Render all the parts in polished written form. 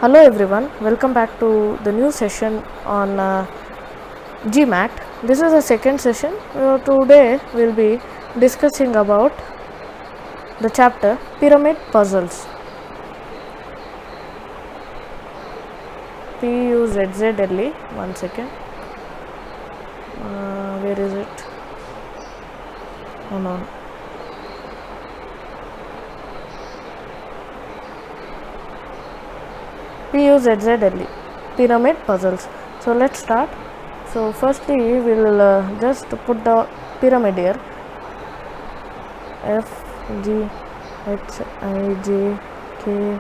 Hello everyone, welcome back to the new session on GMAT. This is the second session. Today we'll be discussing about the chapter Pyramid Puzzles. PUZZLE. One second. Where is it? Oh no. PUZZLE. Pyramid Puzzles. So let's start. So firstly we'll just put the pyramid here. F G H I J K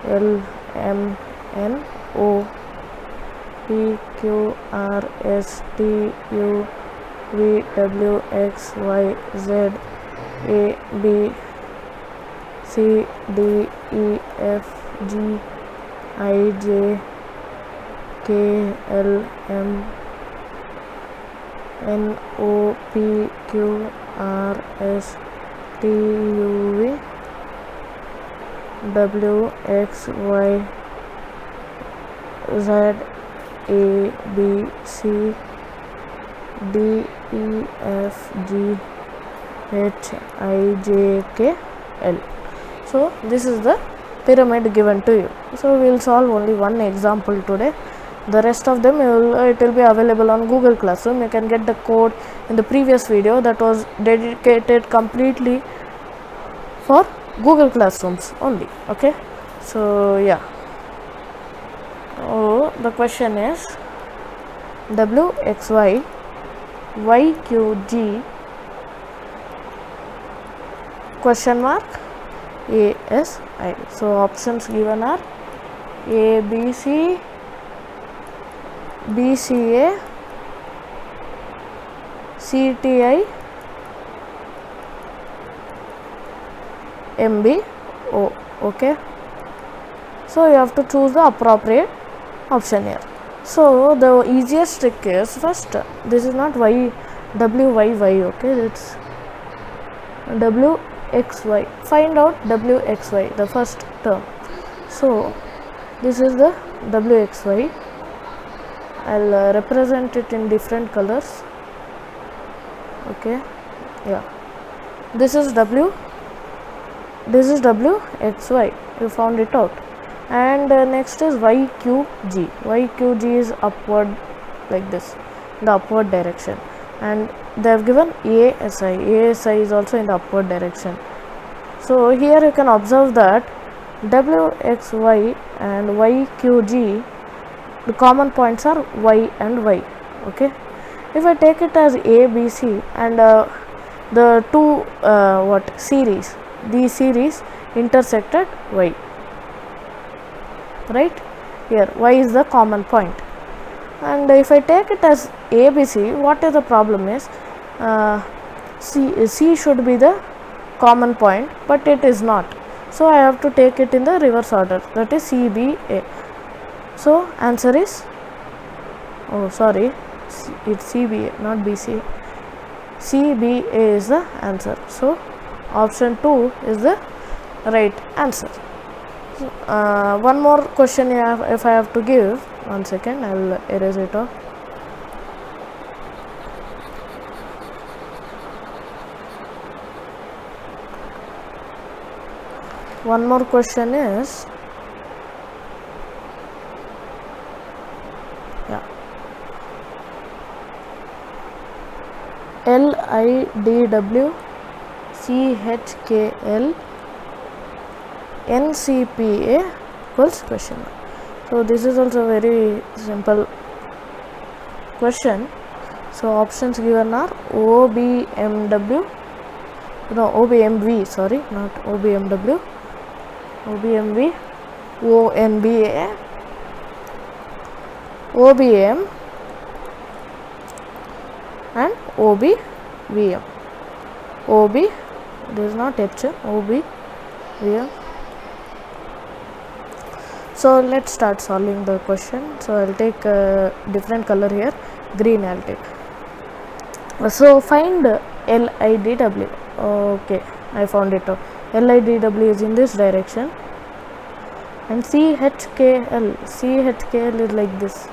L M N O P Q R S T U V W X Y Z A B C D E F G I J K L M N O P Q R S T U V W X Y Z A B C D E F G H I J K L. So this is the pyramid given to you. So we will solve only one example today. The rest of them it will be available on Google Classroom. You can get the code in the previous video that was dedicated completely for Google Classrooms only. Okay, so yeah. Oh, the question is WXY YQG question mark ASI. So options given are ABC, BCA, CTI, MBO. Okay, so you have to choose the appropriate option here. So the easiest trick is, first this is not WYY, okay, it's WXY. Find out WXY, the first term. So this is the WXY. I'll represent it in different colors. Okay, yeah, this is W, this is WXY. You found it out. And next is YQG. YQG is upward, like this, the upward direction. And they have given ASI. ASI is also in the upward direction. So here you can observe that WXY and YQG, the common points are Y and Y. Okay, if I take it as ABC and the two series, these series intersected Y, right here, Y is the common point. And if I take it as ABC, what is the problem is C should be the common point, but it is not. So I have to take it in the reverse order, that is CBA. So answer is, oh sorry, it's CBA, not BC. CBA is the answer. So option 2 is the right answer. One more question if I have to give. One second, I will erase it off. One more question is, yeah, LIDW CHKL NCPA equals question mark. So this is also very simple question. So options given are OBMW, no, OBMV, sorry, not OBMW, OBMV, ONBA, OBM and OBVM. OB, there is not H, OBVM. So let's start solving the question. So I'll take a different color here, green I'll take. So find LIDW. Okay, I found it out. LIDW is in this direction. and CHKL is like this.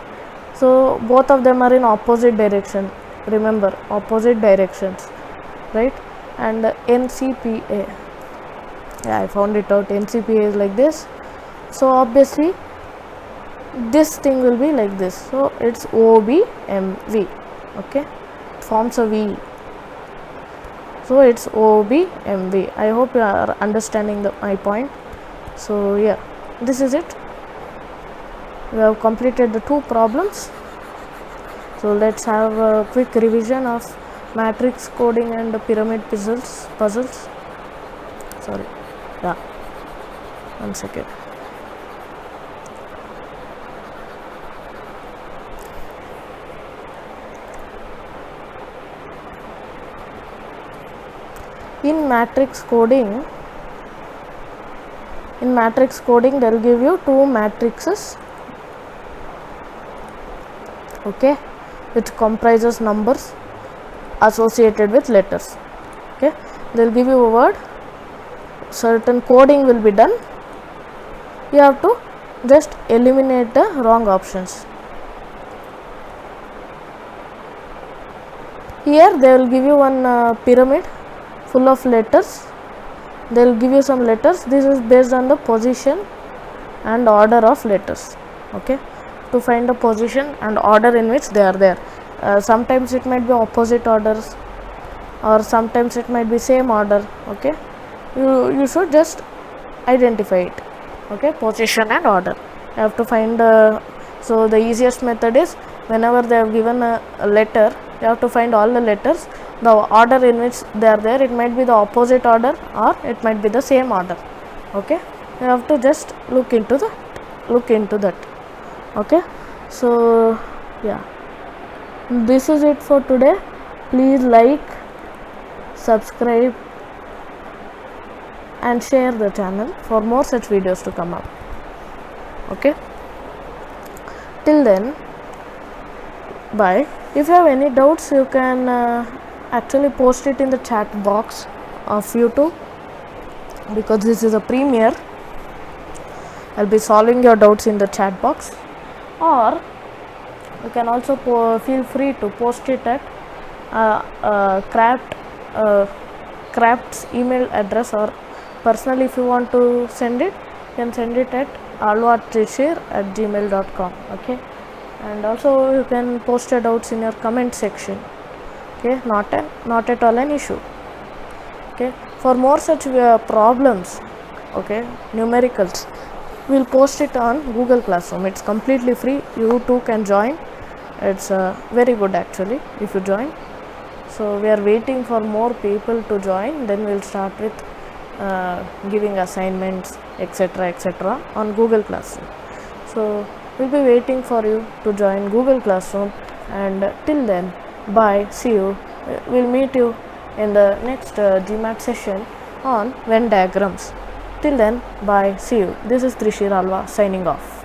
So both of them are in opposite direction, remember, opposite directions, right? And NCPA, yeah, I found it out. NCPA is like this, so obviously this thing will be like this, so it's OBMV, okay, it forms a V, so it's OBMV. I hope you are understanding my point. So yeah, this is it. We have completed the 2 problems. So let's have a quick revision of matrix coding and pyramid puzzles. Sorry, yeah, 1 second. In matrix coding, they'll give you 2 matrices, okay, which comprises numbers associated with letters, okay. They'll give you a word, certain coding will be done, you have to just eliminate the wrong options. Here they will give you one pyramid full of letters. They will give you some letters. This is based on the position and order of letters, okay, to find the position and order in which they are there. Sometimes it might be opposite orders, or sometimes it might be same order, okay. You should just identify it, okay, position and order. You have to find so the easiest method is, whenever they have given a letter, you have to find all the letters, the order in which they are there. It might be the opposite order or it might be the same order, okay. You have to just look into that, okay. So yeah, this is it for today. Please like, subscribe and share the channel for more such videos to come up, okay. Till then, bye. If you have any doubts, you can actually post it in the chat box of YouTube, because this is a premiere. I'll be solving your doubts in the chat box, or you can also feel free to post it at Craft's email address, or personally if you want to send it, you can send it at alvatrishir@gmail.com, okay. And also you can post your doubts in your comment section, okay. Not at all an issue, okay. For more such problems, okay, numericals, we'll post it on Google Classroom. It's completely free. You too can join. It's very good actually if you join. So we are waiting for more people to join, then we'll start with giving assignments, etc. on Google Classroom. So we'll be waiting for you to join Google Classroom, and till then, bye, see you. We'll meet you in the next GMAT session on Venn diagrams. Till then, bye, see you. This is Trishir Alva signing off.